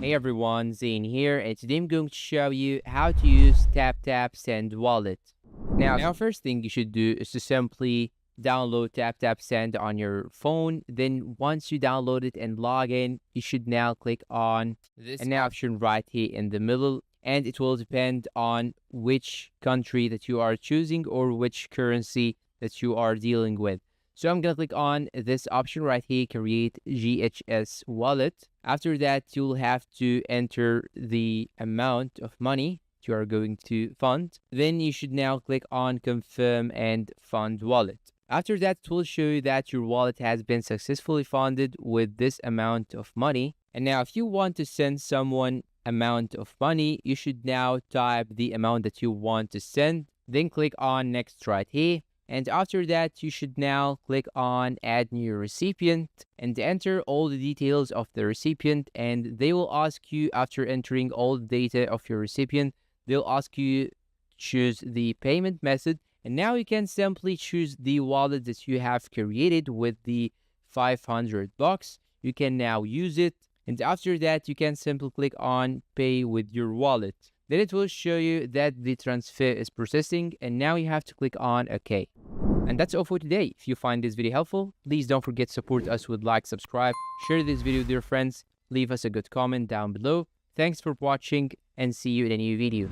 Hey everyone, Zane here, and today I'm going to show you how to use TapTap Send Wallet. Now, first thing you should do is to simply download TapTap Send on your phone. Then once you download it and log in, you should now click on this option right here in the middle, and it will depend on which country that you are choosing or which currency that you are dealing with. So I'm going to click on this option right here, create GHS wallet. After that, you'll have to enter the amount of money you are going to fund. Then you should now click on confirm and fund wallet. After that, it will show you that your wallet has been successfully funded with this amount of money. And now if you want to send someone amount of money, you should now type the amount that you want to send. Then click on next right here. And after that, you should now click on add new recipient and enter all the details of the recipient. And they will ask you, after entering all the data of your recipient, they'll ask you to choose the payment method. And now you can simply choose the wallet that you have created with the $500. You can now use it. And after that, you can simply click on pay with your wallet. Then it will show you that the transfer is processing, and now you have to click on OK. And that's all for today. If you find this video helpful, please don't forget to support us with like, subscribe, share this video with your friends, leave us a good comment down below. Thanks for watching and see you in a new video.